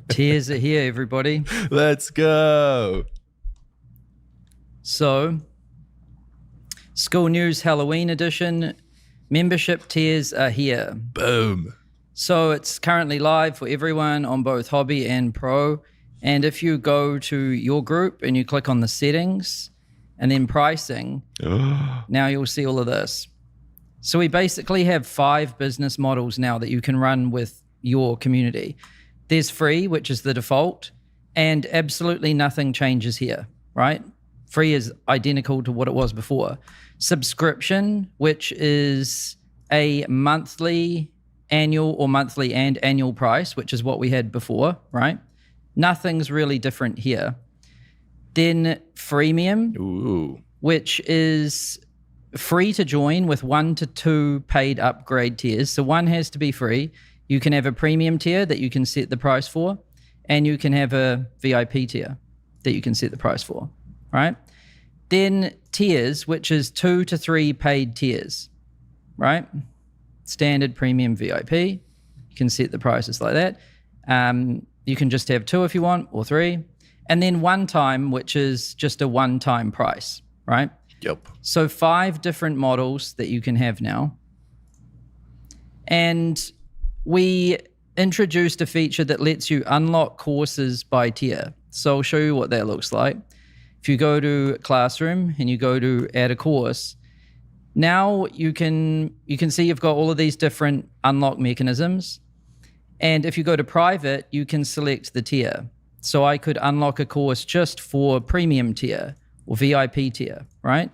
Tiers are here, everybody. Let's go. So, Skool News Halloween edition membership tiers are here. Boom. So it's currently live for everyone on both hobby and pro. And if you go to your group and you click on the settings and then pricing, now you'll see all of this. So we basically have 5 business models now that you can run with your community. There's free, which is the default, and absolutely nothing changes here, right? Free is identical to what it was before. Subscription, which is a monthly, annual, or monthly and annual price, which is what we had before, right? Nothing's really different here. Then Freemium, which is free to join with 1 to 2 paid upgrade tiers. So 1 has to be free. You can have a premium tier that you can set the price for, and you can have a VIP tier that you can set the price for, right? Then tiers, which is 2 to 3 paid tiers, right? Standard, premium, VIP. You can set the prices like that. You can just have 2 if you want, or 3. And then one time, which is just a one-time price, right? Yep. So 5 different models that you can have now. And we introduced a feature that lets you unlock courses by tier. So I'll show you what that looks like. If you go to Classroom and you go to add a course, now you can see you've got all of these different unlock mechanisms. And if you go to private, you can select the tier. So I could unlock a course just for premium tier or VIP tier, right?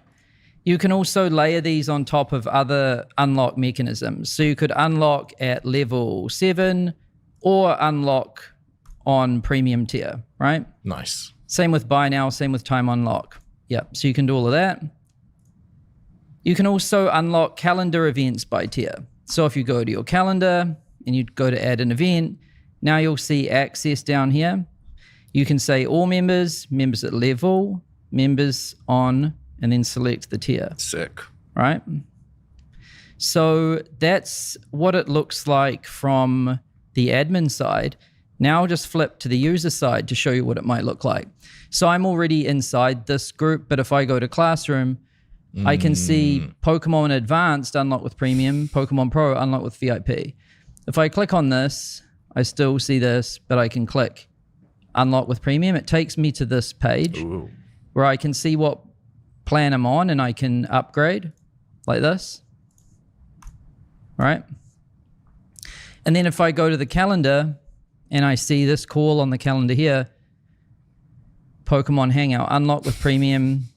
You can also layer these on top of other unlock mechanisms. So you could unlock at level 7 or unlock on premium tier, right? Nice. Same with buy now, same with time unlock. Yep, so you can do all of that. You can also unlock calendar events by tier. So if you go to your calendar and you go to add an event, now you'll see access down here. You can say all members, members at level, members on, and then select the tier. Sick. Right? So that's what it looks like from the admin side. Now I'll just flip to the user side to show you what it might look like. So I'm already inside this group, but if I go to Classroom, I can see Pokemon Advanced unlock with Premium, Pokemon Pro unlock with VIP. If I click on this, I still see this, but I can click unlock with Premium. It takes me to this page where I can see what plan I'm on and I can upgrade like this, right? And then if I go to the calendar and I see this call on the calendar here, Pokemon Hangout, unlock with Premium,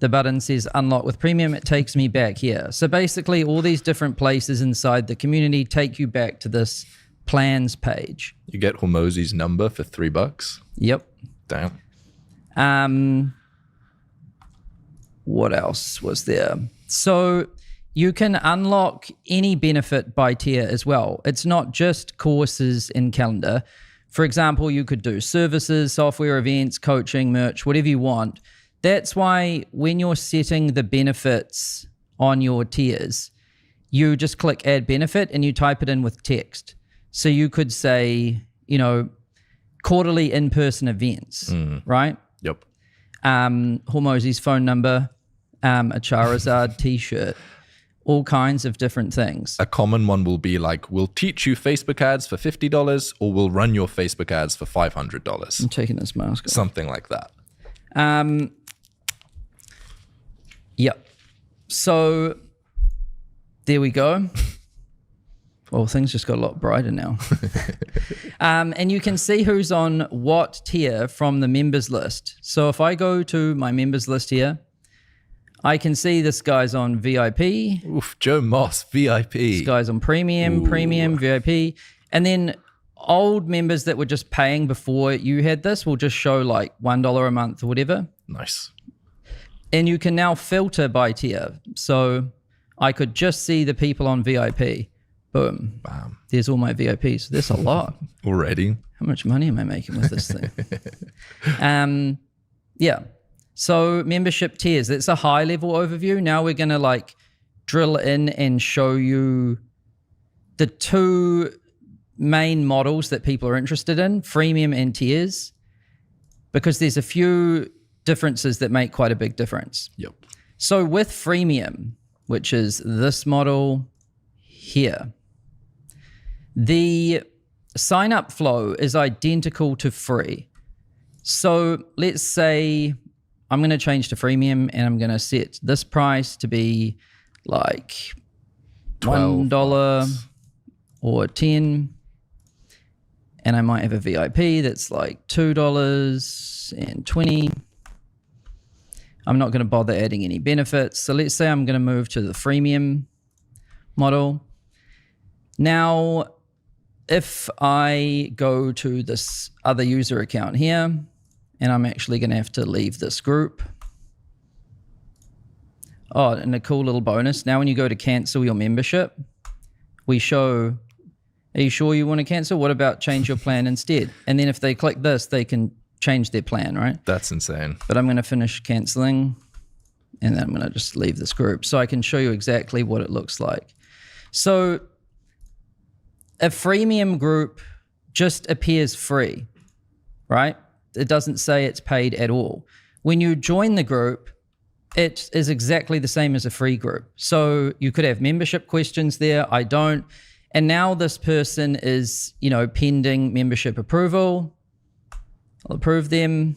the button says unlock with Premium, it takes me back here. So basically all these different places inside the community take you back to this plans page. You get Hormozy's number for $3. Yep. Damn. What else was there? So you can unlock any benefit by tier as well. It's not just courses in calendar. For example, you could do services, software, events, coaching, merch, whatever you want. That's why when you're setting the benefits on your tiers, you just click add benefit and you type it in with text. So you could say, you know, quarterly in-person events, right? Yep. Hormozy's phone number, a Charizard t-shirt, all kinds of different things. A common one will be like, we'll teach you Facebook ads for $50 or we'll run your Facebook ads for $500. I'm taking this mask off. Something like that. Yep. So there we go. Well, things just got a lot brighter now. And you can see who's on what tier from the members list. So if I go to my members list here, I can see this guy's on VIP. Oof, Joe Moss, VIP. This guy's on Premium, Premium, VIP. And then old members that were just paying before you had this will just show like $1 a month or whatever. Nice. And you can now filter by tier. So I could just see the people on VIP. Boom. Bam. There's all my VIPs. There's a lot. Already. How much money am I making with this thing? Yeah. So membership tiers, it's a high level overview. Now we're going to like drill in and show you the two main models that people are interested in, freemium and tiers, because there's a few differences that make quite a big difference. Yep. So with freemium, which is this model here, the sign up flow is identical to free. So let's say I'm going to change to freemium and I'm going to set this price to be like $1 or 10. And I might have a VIP that's like $2.20. I'm not going to bother adding any benefits. So let's say I'm going to move to the freemium model. Now, if I go to this other user account here, and I'm actually going to have to leave this group. Oh, and a cool little bonus. Now when you go to cancel your membership, we show, are you sure you want to cancel? What about change your plan instead? And then if they click this, they can change their plan, right? That's insane. But I'm going to finish canceling, and then I'm going to just leave this group so I can show you exactly what it looks like. So a freemium group just appears free, right? It doesn't say it's paid at all. When you join the group, it is exactly the same as a free group. So you could have membership questions there. I don't. And now this person is, you know, pending membership approval. I'll approve them.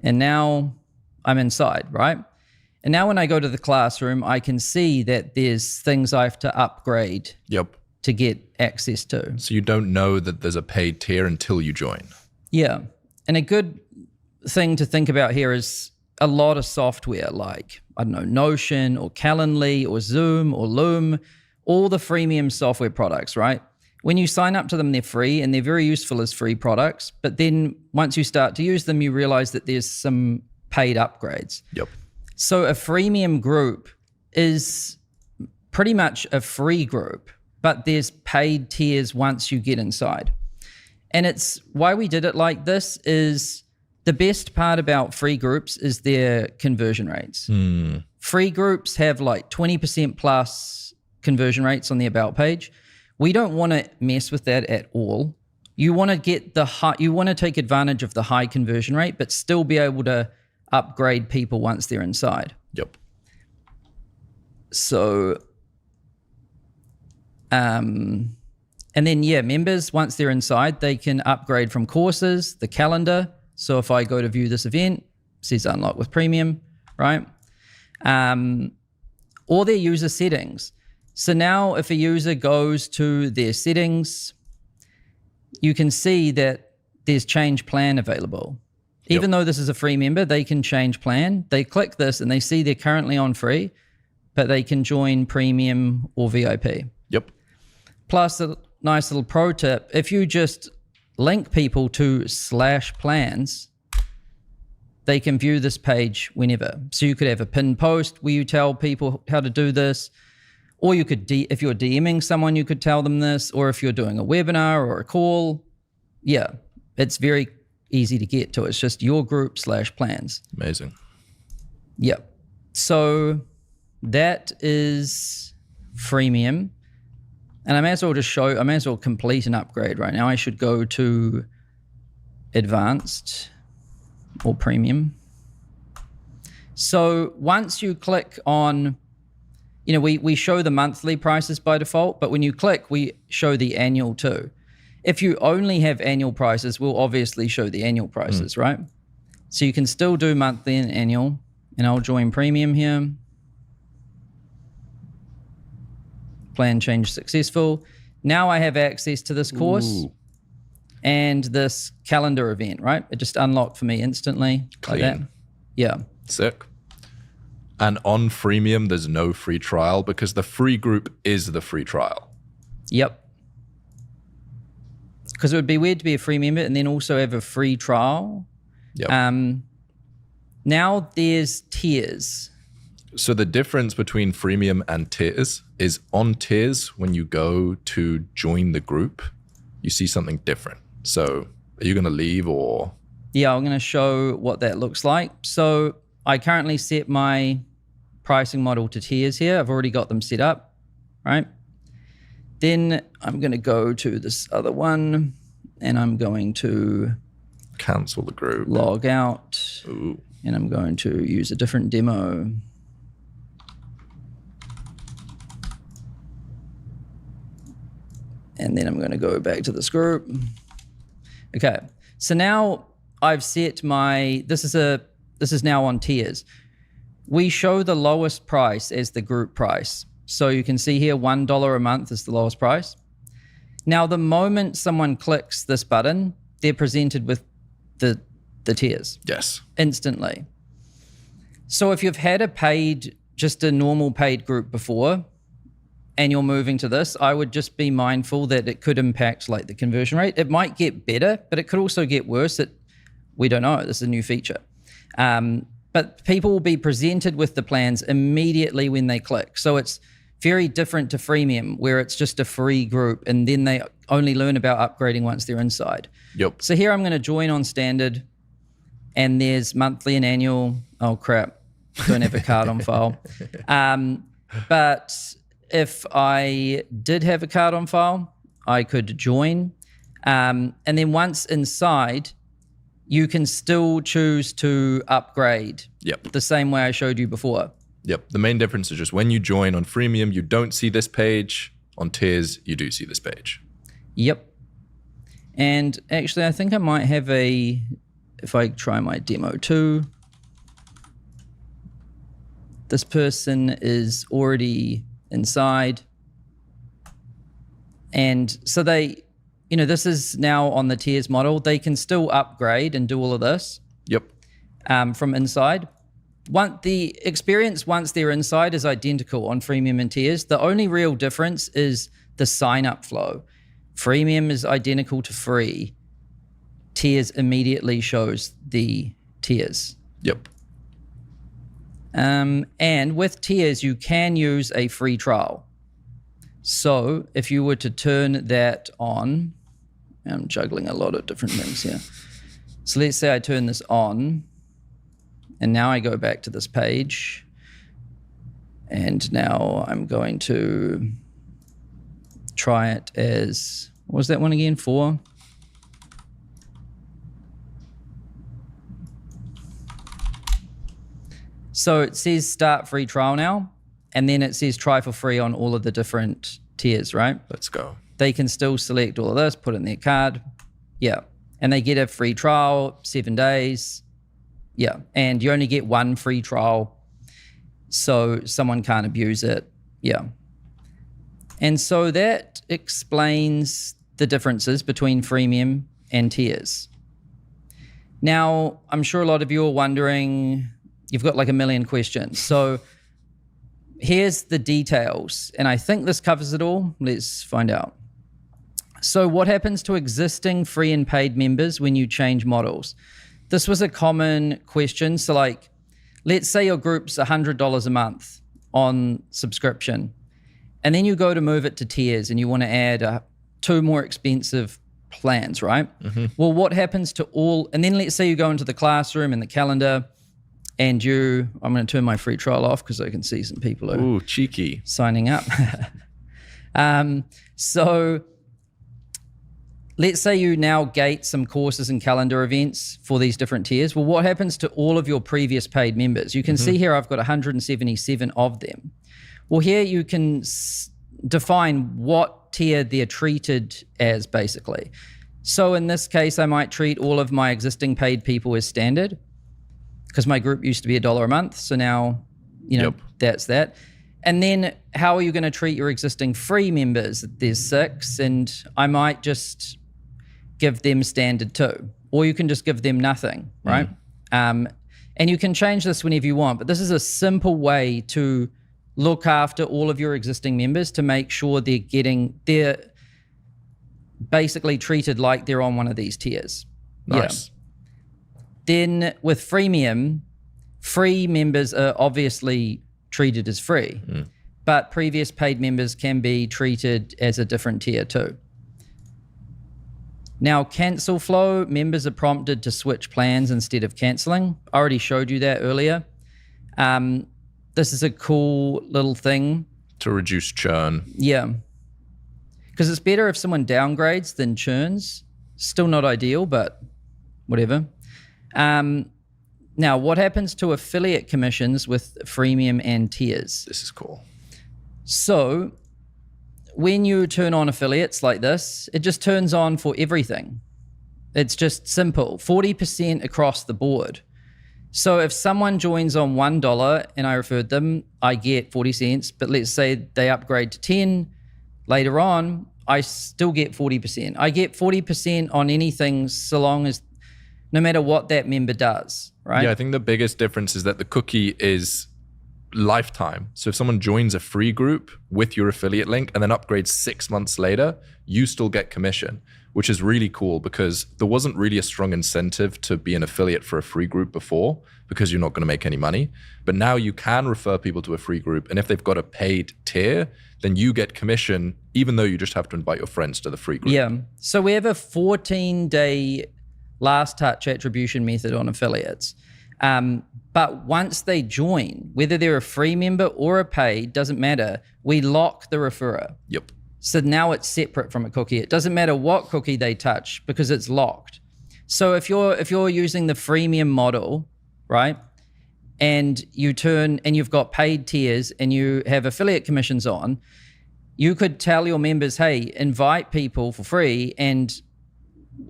And now I'm inside, right? And now when I go to the classroom, I can see that there's things I have to upgrade. Yep. To get access to. So you don't know that there's a paid tier until you join. Yeah. And a good thing to think about here is a lot of software like, I don't know, Notion or Calendly or Zoom or Loom, all the freemium software products, right? When you sign up to them, they're free and they're very useful as free products. But then once you start to use them, you realize that there's some paid upgrades. Yep. So a freemium group is pretty much a free group, but there's paid tiers once you get inside. And it's why we did it like this is the best part about free groups is their conversion rates. Free groups have like 20% plus conversion rates on the about page. We don't want to mess with that at all. You want to get the high, you want to take advantage of the high conversion rate, but still be able to upgrade people once they're inside. Yep. So, and then, yeah, members, once they're inside, they can upgrade from courses, the calendar. So if I go to view this event, it says unlock with premium, right? Or their user settings. So now if a user goes to their settings, you can see that there's change plan available. Even though this is a free member, they can change plan. They click this and they see they're currently on free, but they can join premium or VIP. Yep. Plus a nice little pro tip, if you just link people to /plans, they can view this page whenever. So you could have a pinned post where you tell people how to do this, or you could, if you're DMing someone, you could tell them this, or if you're doing a webinar or a call, yeah, it's very easy to get to. It's just your group /plans. Amazing. Yep. So that is freemium. And I may as well just show, I may as well complete an upgrade right now. I should go to advanced or premium. So once you click on, you know, we show the monthly prices by default, but when you click, we show the annual too. If you only have annual prices, we'll obviously show the annual prices, right? So you can still do monthly and annual, and I'll join premium here. Plan change successful. Now I have access to this course and this calendar event, right? It just unlocked for me instantly. Clean. Like that. Yeah. Sick. And on freemium, there's no free trial because the free group is the free trial. Yep. Because it would be weird to be a free member and then also have a free trial. Yep. Now there's tiers. So the difference between freemium and tiers is on tiers, when you go to join the group, you see something different. So are you going to leave or? Yeah, I'm going to show what that looks like. So I currently set my pricing model to tiers here. I've already got them set up, right? Then I'm going to go to this other one and I'm going to cancel the group, log out. Ooh. And I'm going to use a different demo. And then I'm going to go back to this group. Okay, so now I've set my, this is now on tiers. We show the lowest price as the group price. So you can see here, $1 a month is the lowest price. Now, the moment someone clicks this button, they're presented with the tiers. Yes. Instantly. So if you've had just a normal paid group before, and you're moving to this, I would just be mindful that it could impact like the conversion rate. It might get better, but it could also get worse. We don't know. This is a new feature. But people will be presented with the plans immediately when they click. So it's very different to Freemium, where it's just a free group and then they only learn about upgrading once they're inside. Yep. So here I'm going to join on standard, and there's monthly and annual. Oh crap, don't have a card on file. But if I did have a card on file, I could join. And then once inside, you can still choose to upgrade. Yep. The same way I showed you before. Yep. The main difference is just when you join on Freemium, you don't see this page. On tiers, you do see this page. Yep. And actually, I think I might have if I try my demo too, this person is already inside. And so this is now on the tiers model. They can still upgrade and do all of this. Yep. From inside. The experience once they're inside is identical on Freemium and tiers. The only real difference is the sign-up flow. Freemium is identical to free. Tiers immediately shows the tiers. Yep. And with tiers, you can use a free trial. So if you were to turn that on, I'm juggling a lot of different things here. So let's say I turn this on, and now I go back to this page, and now I'm going to try it as, what was that one again, 4? So it says start free trial now, and then it says try for free on all of the different tiers, right? Let's go. They can still select all of this, put it in their card. Yeah. And they get a free trial, 7 days. Yeah. And you only get one free trial, so someone can't abuse it. Yeah. And so that explains the differences between freemium and tiers. Now, I'm sure a lot of you are wondering, you've got like a million questions. So here's the details, and I think this covers it all. Let's find out. So what happens to existing free and paid members when you change models? This was a common question. So like, let's say your group's $100 a month on subscription, and then you go to move it to tiers and you want to add 2 more expensive plans, right? Mm-hmm. Well, what happens to all, and then let's say you go into the classroom and the calendar, and I'm going to turn my free trial off because I can see some people are cheeky signing up. So let's say you now gate some courses and calendar events for these different tiers. Well, what happens to all of your previous paid members? You can see here I've got 177 of them. Well, here you can define what tier they're treated as, basically. So in this case, I might treat all of my existing paid people as standard, because my group used to be $1 a month. So now, that's that. And then how are you going to treat your existing free members? There's 6, and I might just give them standard too, or you can just give them nothing, right? And you can change this whenever you want, but this is a simple way to look after all of your existing members to make sure they're basically treated like they're on one of these tiers. Nice. Yeah. Then with freemium, free members are obviously treated as free, but previous paid members can be treated as a different tier too. Now, cancel flow, members are prompted to switch plans instead of canceling. I already showed you that earlier. This is a cool little thing. To reduce churn. Yeah. Because it's better if someone downgrades than churns. Still not ideal, but whatever. Now, what happens to affiliate commissions with freemium and tiers? This is cool. So when you turn on affiliates like this, it just turns on for everything. It's just simple, 40% across the board. So if someone joins on $1 and I referred them, I get 40 cents, but let's say they upgrade to 10 later on, I still get 40%. I get 40% on anything so long as, no matter what that member does, right? Yeah, I think the biggest difference is that the cookie is lifetime. So if someone joins a free group with your affiliate link and then upgrades 6 months later, you still get commission, which is really cool because there wasn't really a strong incentive to be an affiliate for a free group before because you're not going to make any money. But now you can refer people to a free group. And if they've got a paid tier, then you get commission, even though you just have to invite your friends to the free group. Yeah. So we have a 14-day last touch attribution method on affiliates. But once they join, whether they're a free member or a paid, doesn't matter. We lock the referrer. Yep. So now it's separate from a cookie. It doesn't matter what cookie they touch because it's locked. So if you're using the freemium model, right, and you turn and you've got paid tiers and you have affiliate commissions on, you could tell your members, hey, invite people for free, and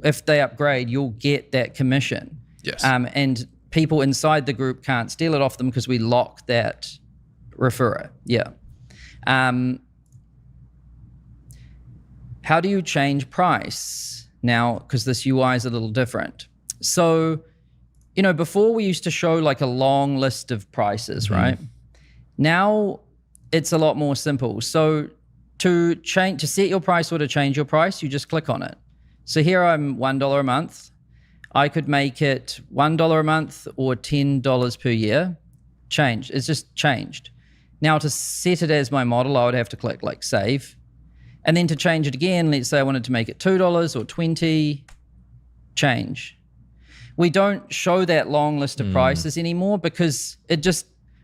if they upgrade, you'll get that commission. Yes. And people inside the group can't steal it off them because we lock that referrer. Yeah. How do you change price now? Because this UI is a little different. So, before we used to show like a long list of prices, right? Now it's a lot more simple. So to set your price or to change your price, you just click on it. So here I'm $1 a month. I could make it $1 a month or $10 per year. Changed. It's just changed. Now to set it as my model, I would have to click like save. And then to change it again, let's say I wanted to make it $2 or $20, change. We don't show that long list of prices anymore because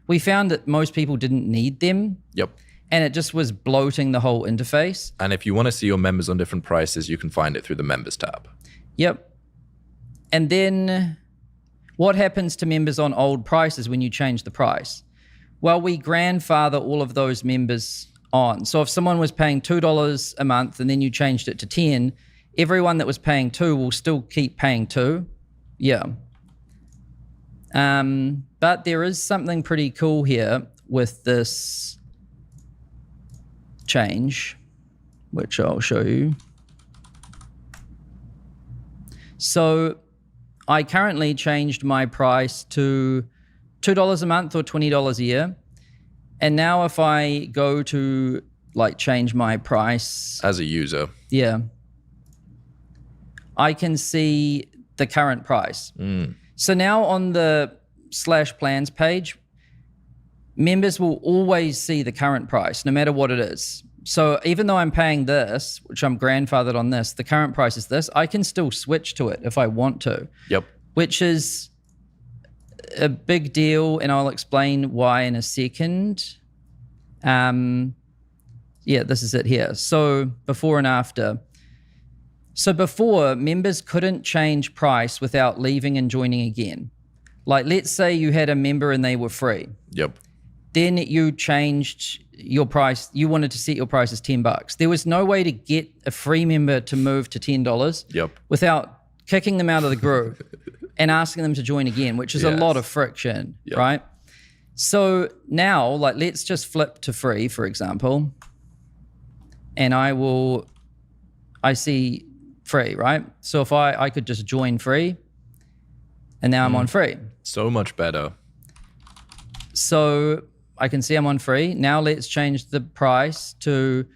we found that most people didn't need them. Yep. And it just was bloating the whole interface. And if you want to see your members on different prices, you can find it through the members tab. Yep. And then what happens to members on old prices when you change the price? Well, we grandfather all of those members on. So if someone was paying $2 a month and then you changed it to 10, everyone that was paying 2 will still keep paying 2. Yeah. But there is something pretty cool here with this change, which I'll show you. So I currently changed my price to $2 a month or $20 a year. And now if I go to like change my price as a user, yeah, I can see the current price. So now on the /plans page, members will always see the current price, no matter what it is. So even though I'm paying this, which I'm grandfathered on this, the current price is this, I can still switch to it if I want to. Yep. Which is a big deal, and I'll explain why in a second. Yeah, this is it here. So before and after. So before, members couldn't change price without leaving and joining again. Like let's say you had a member and they were free. Yep. Then you changed your price. You wanted to set your price as $10. There was no way to get a free member to move to $10 Yep. without kicking them out of the group and asking them to join again, which is a lot of friction, right? So now, like, let's just flip to free, for example, and I see free, right? So if I could just join free, and now I'm on free. So much better. So I can see I'm on free. Now let's change the price to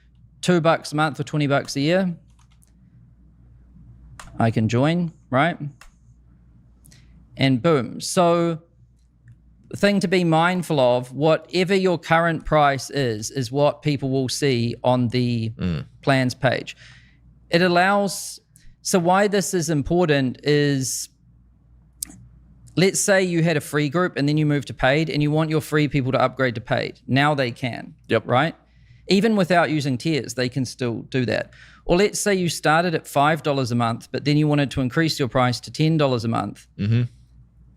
$2 a month or $20 a year. I can join, right? And boom. So the thing to be mindful of, whatever your current price is what people will see on the plans page. It allows, So why this is important is, let's say you had a free group and then you move to paid and you want your free people to upgrade to paid. Now they can, right? Even without using tiers, they can still do that. Or let's say you started at $5 a month, but then you wanted to increase your price to $10 a month.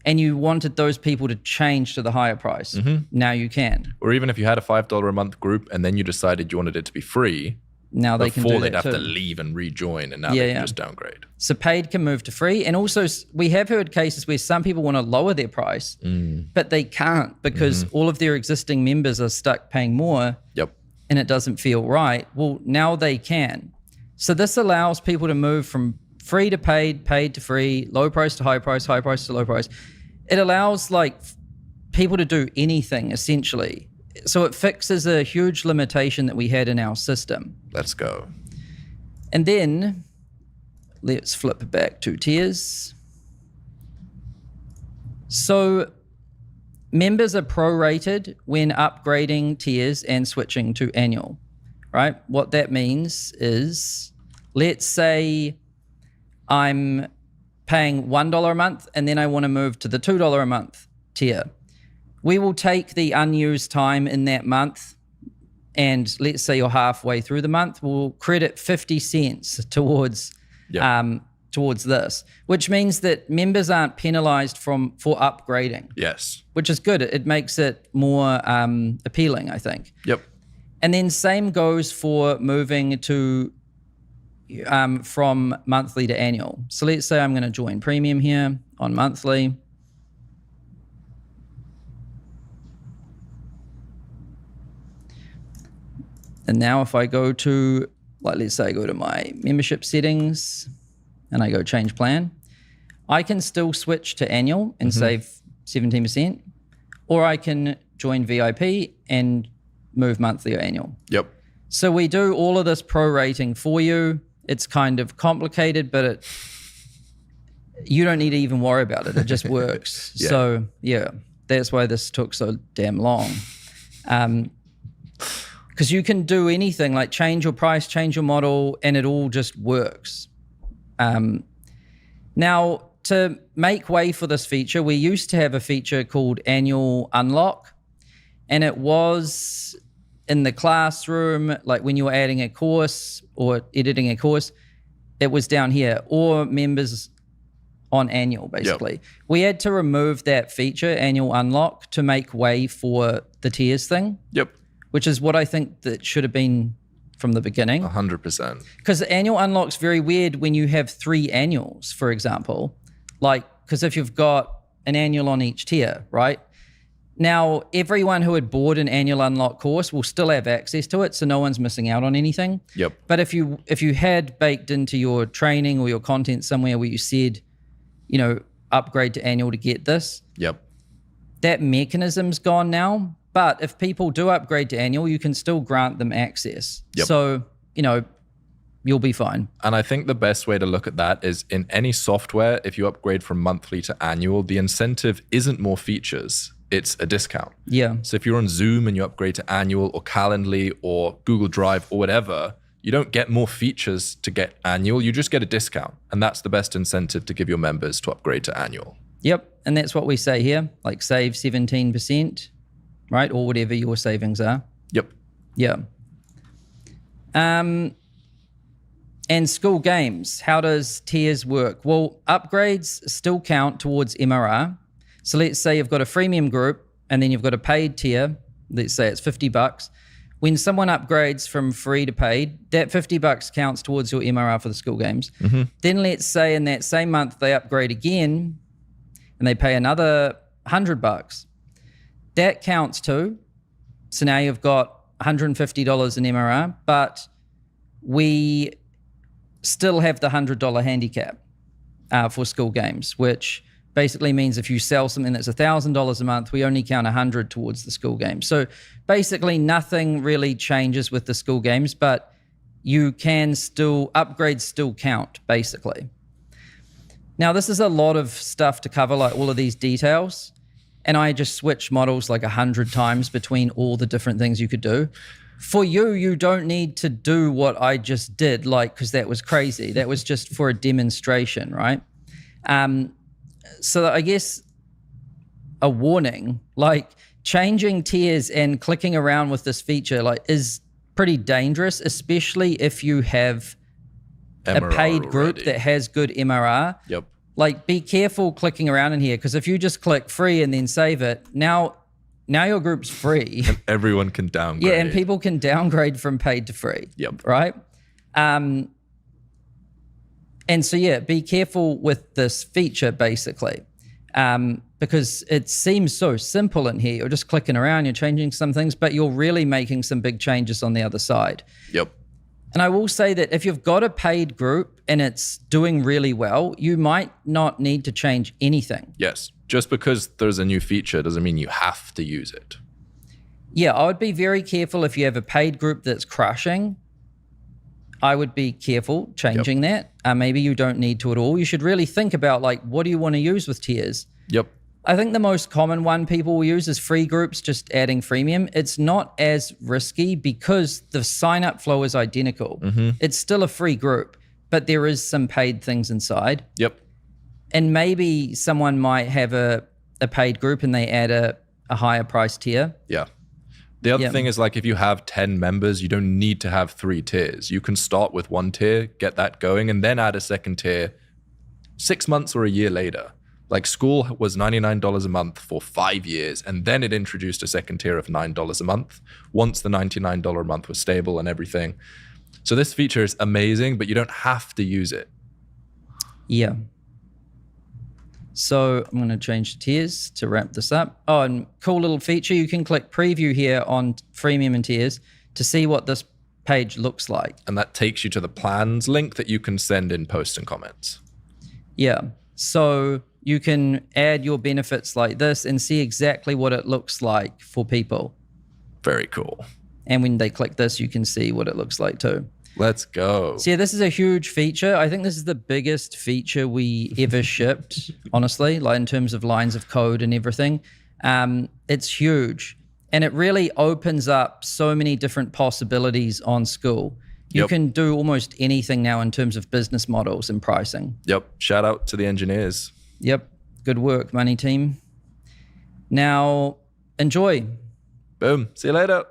And you wanted those people to change to the higher price. Now you can. Or even if you had a $5 a month group and then you decided you wanted it to be free, now they can do that before they'd have too. to leave and rejoin, and now they can just downgrade. So paid can move to free. And also we have heard cases where some people want to lower their price, but they can't because all of their existing members are stuck paying more. And it doesn't feel right. Well, now they can. So this allows people to move from free to paid, paid to free, low price to high price to low price. It allows like people to do anything essentially. So it fixes a huge limitation that we had in our system. Let's go. And then let's flip back to tiers. So members are prorated when upgrading tiers and switching to annual, right? What that means is, let's say I'm paying $1 a month and then I want to move to the $2 a month tier. We will take the unused time in that month, and let's say you're halfway through the month, we'll credit 50 cents towards this, which means that members aren't penalized for upgrading. Yes. Which is good. It makes it more appealing, I think. And then same goes for moving to from monthly to annual. So let's say I'm going to join Premium here on monthly. And now if I go to, like, let's say I go to my membership settings and I go change plan, I can still switch to annual and save 17%, or I can join VIP and move monthly or annual. So we do all of this prorating for you. It's kind of complicated, but you don't need to even worry about it. It just works. So yeah, that's why this took so damn long. Because you can do anything, like change your price, change your model, and it all just works. Now, to make way for this feature, we used to have a feature called Annual Unlock, and it was in the classroom, like when you were adding a course or editing a course, it was down here, or members on annual, basically. We had to remove that feature, Annual Unlock, to make way for the tiers thing. Which is what I think that should have been from the beginning. 100%. Because Annual Unlock's very weird when you have 3 annuals, for example. Like, because if you've got an annual on each tier, right? Now, everyone who had bought an Annual Unlock course will still have access to it, so no one's missing out on anything. But if you had baked into your training or your content somewhere where you said, you know, upgrade to annual to get this, that mechanism's gone now. But if people do upgrade to annual, you can still grant them access. So, you know, you'll be fine. And I think the best way to look at that is in any software, if you upgrade from monthly to annual, the incentive isn't more features, it's a discount. So if you're on Zoom and you upgrade to annual or Calendly or Google Drive or whatever, you don't get more features to get annual, you just get a discount. And that's the best incentive to give your members to upgrade to annual. And that's what we say here, like save 17%. Right? Or whatever your savings are. And Skool Games, how does tiers work? Well, upgrades still count towards MRR. So let's say you've got a freemium group and then you've got a paid tier. Let's say it's $50. When someone upgrades from free to paid, that $50 counts towards your MRR for the Skool Games. Then let's say in that same month they upgrade again and they pay another $100. That counts too. So now you've got $150 in MRR, but we still have the $100 handicap for Skool Games, which basically means if you sell something that's $1,000 a month, we only count 100 towards the Skool Games. So basically nothing really changes with the Skool Games, but you can still, upgrades still count, basically. Now, this is a lot of stuff to cover, like all of these details. And I just switched models like 100 times between all the different things you could do. For you, you don't need to do what I just did, like, because that was crazy. That was just for a demonstration, right? So I guess a warning, like changing tiers and clicking around with this feature, like, is pretty dangerous, especially if you have a paid group that has good MRR. Yep. Like, be careful clicking around in here, because if you just click free and then save it, now your group's free. And everyone can downgrade. Yeah, and people can downgrade from paid to free. Yep. Right? And so, yeah, be careful with this feature, basically, because it seems so simple in here. You're just clicking around, you're changing some things, but you're really making some big changes on the other side. Yep. And I will say that if you've got a paid group and it's doing really well, you might not need to change anything. Yes. Just because there's a new feature doesn't mean you have to use it. Yeah, I would be very careful if you have a paid group that's crushing. I would be careful changing that. Maybe you don't need to at all. You should really think about, like, what do you want to use with tiers? Yep. I think the most common one people will use is free groups, just adding freemium. It's not as risky because the sign up flow is identical. It's still a free group, but there is some paid things inside. Yep. And maybe someone might have a paid group and they add a higher price tier. Yeah. The other thing is, like, if you have 10 members, you don't need to have 3 tiers. You can start with 1 tier, get that going, and then add a second tier 6 months or a year later. Like, Skool was $99 a month for 5 years, and then it introduced a second tier of $9 a month once the $99 a month was stable and everything. So this feature is amazing, but you don't have to use it. Yeah. So I'm going to change the tiers to wrap this up. Oh, and cool little feature. You can click preview here on freemium and tiers to see what this page looks like. And that takes you to the plans link that you can send in posts and comments. Yeah. So you can add your benefits like this and see exactly what it looks like for people. Very cool. And when they click this, you can see what it looks like too. Let's go. So yeah, this is a huge feature. I think this is the biggest feature we ever shipped, honestly, like in terms of lines of code and everything. It's huge. And it really opens up so many different possibilities on Skool. You can do almost anything now in terms of business models and pricing. Yep. Shout out to the engineers. Yep. Good work, money team. Now, enjoy. Boom. See you later.